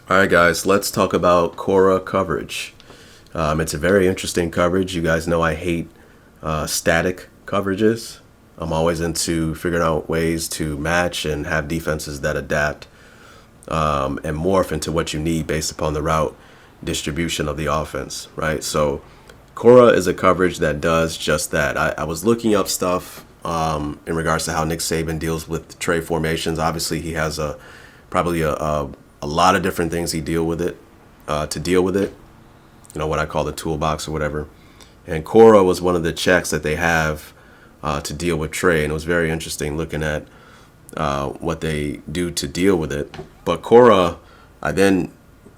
All right, guys, let's talk about Cora Coverage. It's a very interesting coverage. You guys know I hate static coverages. I'm always into figuring out ways to match and have defenses that adapt and morph into what you need based upon the route distribution of the offense, right? So Cora is a coverage that does just that. I was looking up stuff in regards to how Nick Saban deals with trade formations. Obviously, he has probably a lot of different things he deal with it to deal with it. You know, what I call the toolbox or whatever. And Cora was one of the checks that they have to deal with trade. And it was very interesting looking at what they do to deal with it. But Cora, I then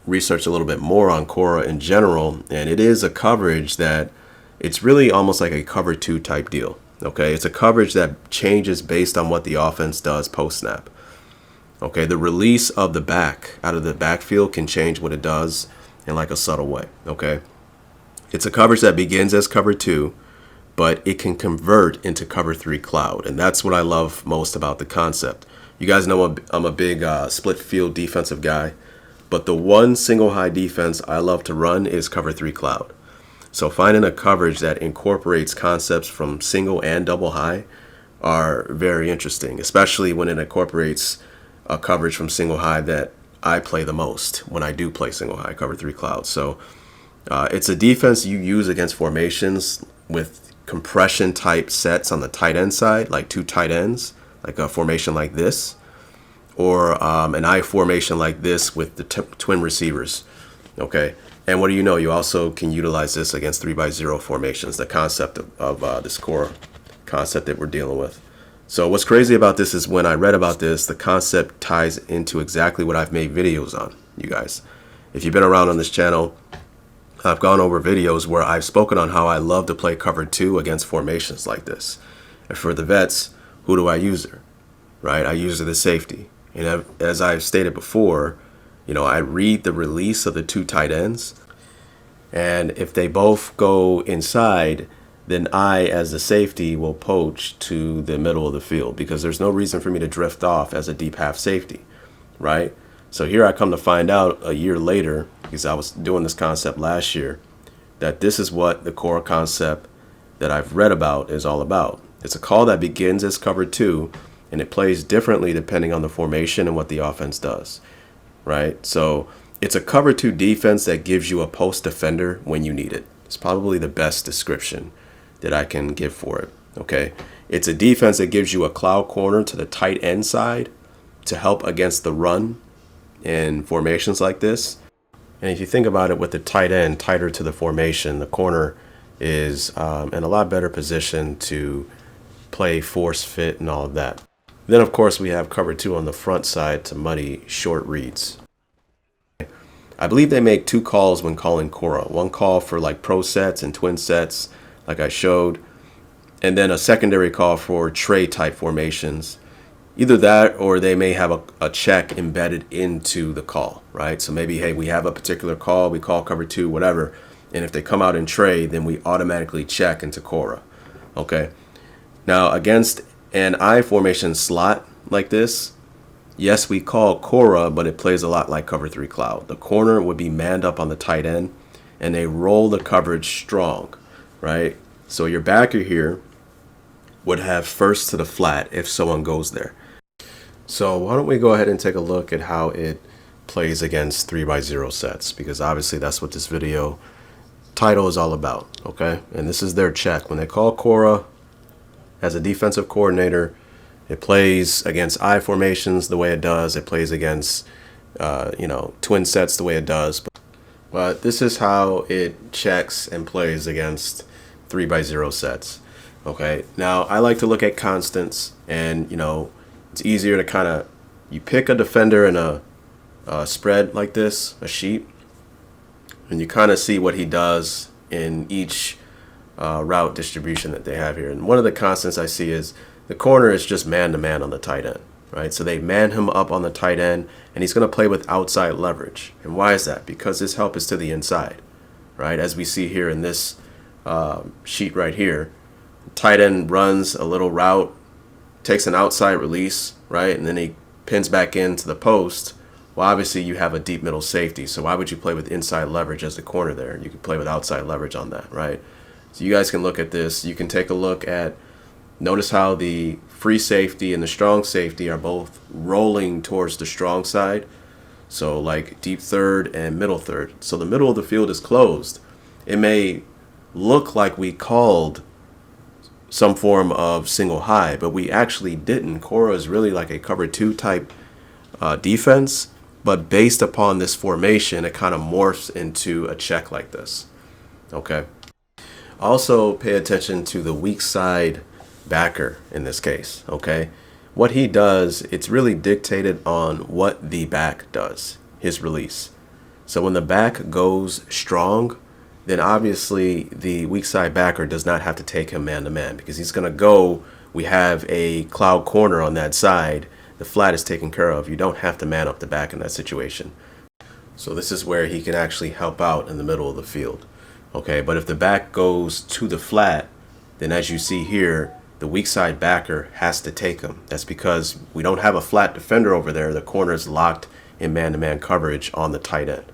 researched a little bit more on Cora in general, and it is a coverage that it's really almost like a cover two type deal. Okay, it's a coverage that changes based on what the offense does post snap. Okay, the release of the back out of the backfield can change what it does in like a subtle way. Okay, it's a coverage that begins as cover two, but it can convert into cover three cloud. And that's what I love most about the concept. You guys know I'm a big split field defensive guy, but the one single high defense I love to run is cover three cloud. So finding a coverage that incorporates concepts from single and double high are very interesting, especially when it incorporates a coverage from single high that I play the most when I do play single high, cover three cloud. So it's a defense you use against formations with compression type sets on the tight end side, like two tight ends, like a formation like this, or an I formation like this with the twin receivers. Okay. And what do you know? You also can utilize this against 3x0 formations, the concept of this core concept that we're dealing with. So what's crazy about this is when I read about this, the concept ties into exactly what I've made videos on, you guys. If you've been around on this channel, I've gone over videos where I've spoken on how I love to play cover two against formations like this. And for the vets, who do I use there? Right? I use it as safety. And as I've stated before, I read the release of the two tight ends. And if they both go inside, then I, as the safety, will poach to the middle of the field because there's no reason for me to drift off as a deep half safety, right? So here I come to find out a year later, because I was doing this concept last year, that this is what the core concept that I've read about is all about. It's a call that begins as cover two, and it plays differently depending on the formation and what the offense does, right? So it's a cover two defense that gives you a post defender when you need it. It's probably the best description that I can give for it. Okay, it's a defense that gives you a cloud corner to the tight end side to help against the run in formations like this. And if you think about it, with the tight end tighter to the formation, the corner is in a lot better position to play force fit and all of that. Then of course we have cover two on the front side to muddy short reads. I believe they make two calls when calling Cora. One call for like pro sets and twin sets, like I showed, and then a secondary call for tray type formations. Either that or they may have a check embedded into the call, right? So maybe, hey, we have a particular call, we call cover two, whatever, and if they come out in tray, then we automatically check into Cora. Okay. Now against an I formation slot like this, yes, we call Cora, but it plays a lot like cover three cloud. The corner would be manned up on the tight end, and they roll the coverage strong, right? So your backer here would have first to the flat if someone goes there. So why don't we go ahead and take a look at how it plays against 3x0 sets, because obviously that's what this video title is all about, okay? And this is their check. When they call Cora as a defensive coordinator, it plays against I formations the way it does. It plays against, twin sets the way it does. But this is how it checks and plays against 3x0 sets. Okay, now I like to look at constants, and it's easier to you pick a defender in a spread like this, a sheet, and you kind of see what he does in each route distribution that they have here. And one of the constants I see is the corner is just man-to-man on the tight end, right? So they man him up on the tight end, and he's going to play with outside leverage. And why is that? Because his help is to the inside, right? As we see here in this sheet right here, tight end runs a little route, takes an outside release, right? And then he pins back into the post Well, obviously you have a deep middle safety, so why would you play with inside leverage as the corner there? You could play with outside leverage on that, right? So you guys can look at this. You can take a look at, notice how the free safety and the strong safety are both rolling towards the strong side. So like deep third and middle third. So the middle of the field is closed. It may look like we called some form of single high, but we actually didn't. Cora is really like a cover two type defense, but based upon this formation, it kind of morphs into a check like this. Okay. Also pay attention to the weak side backer in this case. Okay. What he does, it's really dictated on what the back does, his release. So when the back goes strong, then obviously the weak side backer does not have to take him man to man, because he's going to go, we have a cloud corner on that side. The flat is taken care of. You don't have to man up the back in that situation. So this is where he can actually help out in the middle of the field. Okay, but if the back goes to the flat, then as you see here, the weak side backer has to take him. That's because we don't have a flat defender over there. The corner is locked in man-to-man coverage on the tight end.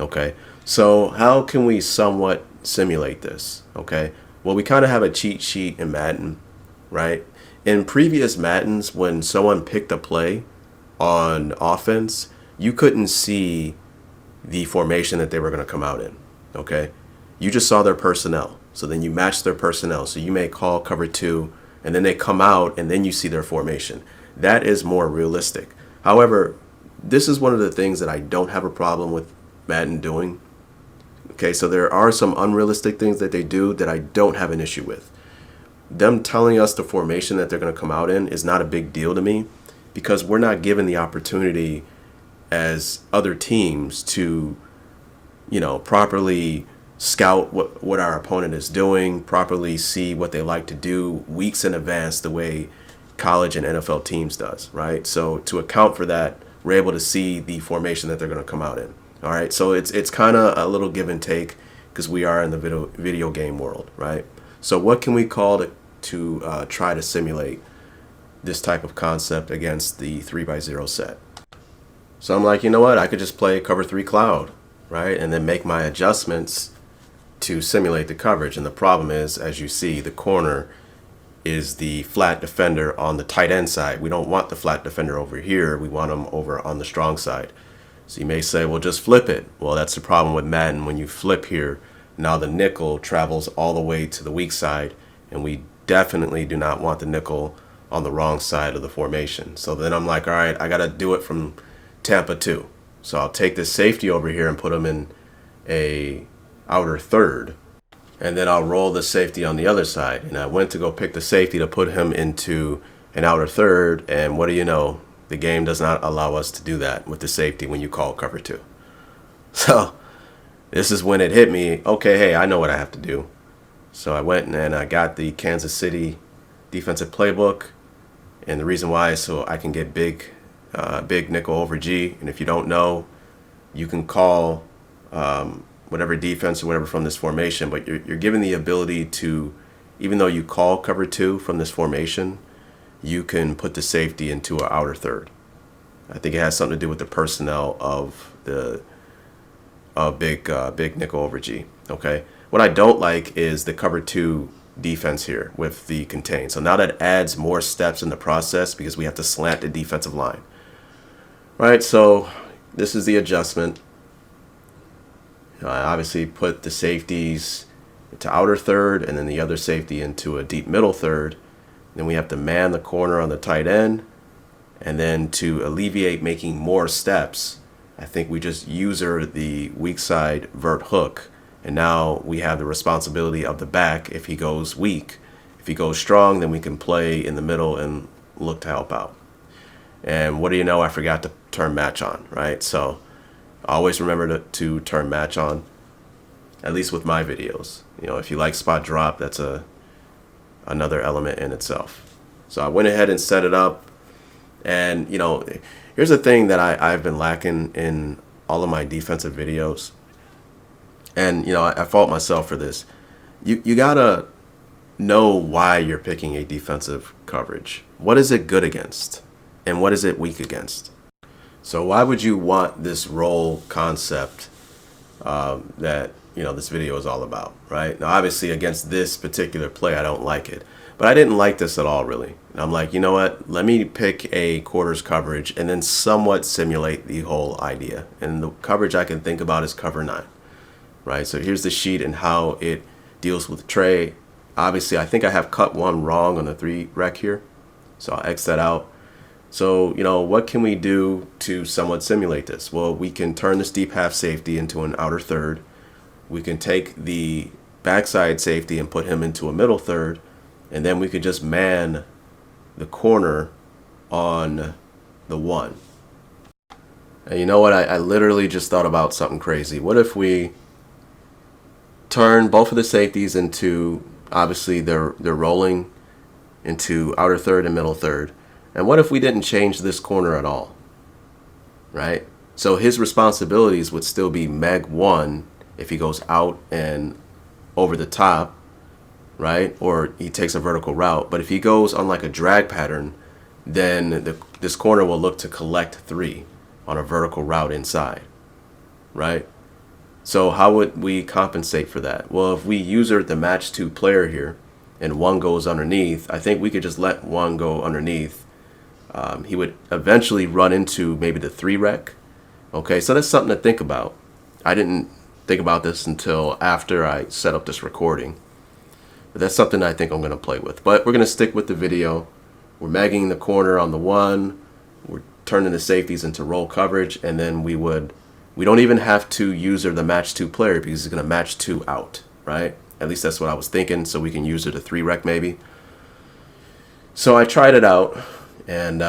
Okay, so how can we somewhat simulate this? Okay, well, we kind of have a cheat sheet in Madden, right? In previous Maddens, when someone picked a play on offense, you couldn't see the formation that they were going to come out in. Okay, you just saw their personnel. So then you match their personnel. So you may call cover two, and then they come out, and then you see their formation. That is more realistic. However, this is one of the things that I don't have a problem with Madden doing. Okay, so there are some unrealistic things that they do that I don't have an issue with. Them telling us the formation that they're going to come out in is not a big deal to me, because we're not given the opportunity as other teams to, properly scout what our opponent is doing, properly see what they like to do weeks in advance the way college and NFL teams does, right? So to account for that, we're able to see the formation that they're going to come out in. All right, so it's kind of a little give and take, because we are in the video game world, right? So what can we call to try to simulate this type of concept against the 3x0 set? So I'm like, you know what? I could just play cover 3 cloud, right? And then make my adjustments to simulate the coverage. And the problem is, as you see, the corner is the flat defender on the tight end side. We don't want the flat defender over here. We want him over on the strong side. So you may say, well, just flip it. Well, that's the problem with Madden. When you flip here, now the nickel travels all the way to the weak side, and we definitely do not want the nickel on the wrong side of the formation. So then I'm like, all right, I got to do it from Tampa 2. So I'll take this safety over here and put him in a outer third, and then I'll roll the safety on the other side. And I went to go pick the safety to put him into an outer third, and what do you know? The game does not allow us to do that with the safety when you call cover 2. So this is when it hit me, okay, hey, I know what I have to do. So I went and I got the Kansas City defensive playbook, and the reason why is so I can get big nickel over G. And if you don't know, you can call whatever defense or whatever from this formation, but you're given the ability to, even though you call cover 2 from this formation, you can put the safety into an outer third. I think it has something to do with the personnel of the big nickel over G. Okay. What I don't like is the cover 2 defense here with the contain. So now that adds more steps in the process, because we have to slant the defensive line. Right. So this is the adjustment. I obviously put the safeties into outer third, and then the other safety into a deep middle third. Then we have to man the corner on the tight end. And then to alleviate making more steps, I think we just user the weak side vert hook. And now we have the responsibility of the back if he goes weak. If he goes strong, then we can play in the middle and look to help out. And what do you know? I forgot to turn match on, right? So always remember to turn match on, at least with my videos. If you like spot drop, that's another element in itself. So I went ahead and set it up. And, here's the thing that I've been lacking in all of my defensive videos. And, I fault myself for this. You got to know why you're picking a defensive coverage. What is it good against? And what is it weak against? So why would you want this roll concept that this video is all about, right? Now, obviously, against this particular play, I don't like it, but I didn't like this at all, really. And I'm like, you know what? Let me pick a quarters coverage and then somewhat simulate the whole idea. And the coverage I can think about is cover 9, right? So here's the sheet and how it deals with tray. Obviously, I think I have cut one wrong on the 3 rec here, so I'll X that out. So, what can we do to somewhat simulate this? Well, we can turn this deep half safety into an outer third. We can take the backside safety and put him into a middle third, and then we could just man the corner on the 1. And you know what? I literally just thought about something crazy. What if we turn both of the safeties into, obviously they're rolling into outer third and middle third. And what if we didn't change this corner at all, right? So his responsibilities would still be Meg 1 if he goes out and over the top, right? Or he takes a vertical route. But if he goes on like a drag pattern, then this corner will look to collect 3 on a vertical route inside, right? So how would we compensate for that? Well, if we user the match 2 player here and 1 goes underneath, I think we could just let 1 go underneath. He would eventually run into maybe the 3 rec. Okay, so that's something to think about. I didn't think about this until after I set up this recording. But that's something I think I'm going to play with. But we're going to stick with the video. We're magging the corner on the 1. We're turning the safeties into roll coverage. And then we don't even have to user the match 2 player because he's going to match 2 out, right? At least that's what I was thinking. So we can user the 3 rec maybe. So I tried it out. And,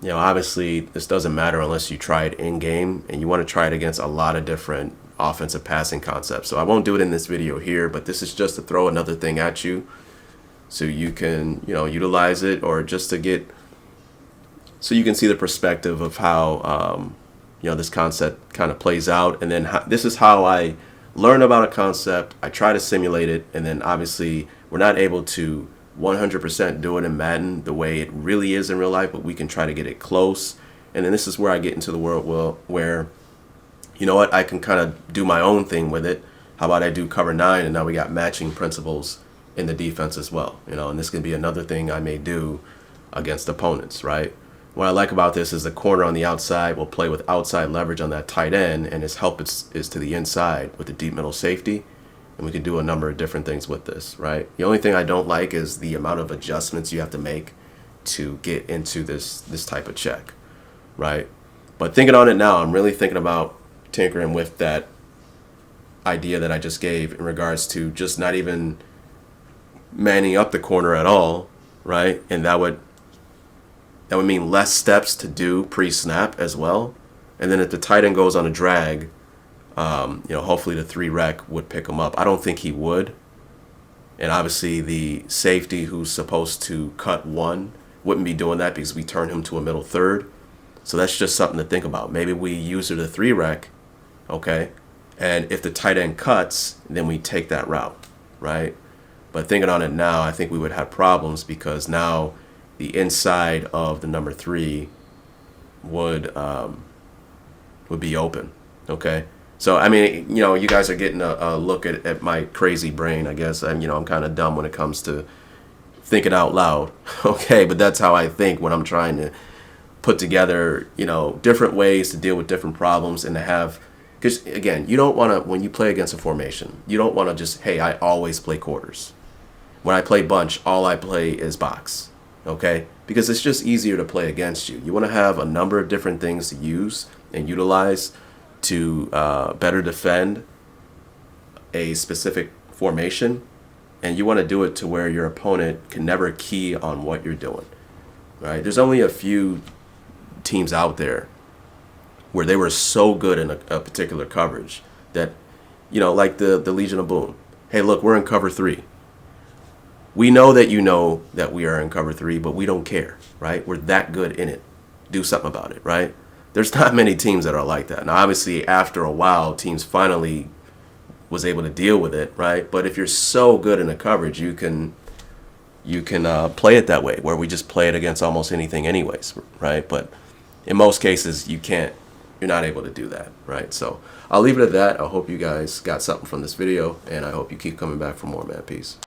obviously this doesn't matter unless you try it in game and you want to try it against a lot of different offensive passing concepts. So I won't do it in this video here, but this is just to throw another thing at you so you can, utilize it, or just to so you can see the perspective of how, this concept kind of plays out. And then this is how I learn about a concept. I try to simulate it. And then obviously we're not able to 100% do it in Madden the way it really is in real life, but we can try to get it close. And then this is where I get into the world where, I can kind of do my own thing with it. How about I do cover 9, and now we got matching principles in the defense as well, and this can be another thing I may do against opponents, right? What I like about this is the corner on the outside will play with outside leverage on that tight end, and his help is to the inside with the deep middle safety. And we can do a number of different things with this, right? The only thing I don't like is the amount of adjustments you have to make to get into this type of check, right? But thinking on it now, I'm really thinking about tinkering with that idea that I just gave in regards to just not even manning up the corner at all, right? And that would mean less steps to do pre-snap as well. And then if the tight end goes on a drag, hopefully the 3 rec would pick him up. I don't think he would. And obviously the safety who's supposed to cut 1 wouldn't be doing that because we turn him to a middle third. So that's just something to think about. Maybe we use the 3 rec, okay? And if the tight end cuts, then we take that route, right? But thinking on it now, I think we would have problems because now the inside of the number 3 would be open, okay? So, I mean, you guys are getting a look at my crazy brain, I guess. I'm kind of dumb when it comes to thinking out loud, okay? But that's how I think when I'm trying to put together, different ways to deal with different problems and to have, because, again, you don't want to, when you play against a formation, you don't want to just, hey, I always play quarters. When I play bunch, all I play is box, okay? Because it's just easier to play against you. You want to have a number of different things to use and utilize to better defend a specific formation, and you want to do it to where your opponent can never key on what you're doing, right? There's only a few teams out there where they were so good in a particular coverage that, like the Legion of Boom. Hey, look, we're in cover 3. We know that we are in cover 3, but we don't care, right? We're that good in it. Do something about it, right? There's not many teams that are like that. Now, obviously, after a while, teams finally was able to deal with it, right? But if you're so good in a coverage, you can play it that way, where we just play it against almost anything anyways, right? But in most cases, you're not able to do that, right? So I'll leave it at that. I hope you guys got something from this video, and I hope you keep coming back for more, man. Peace.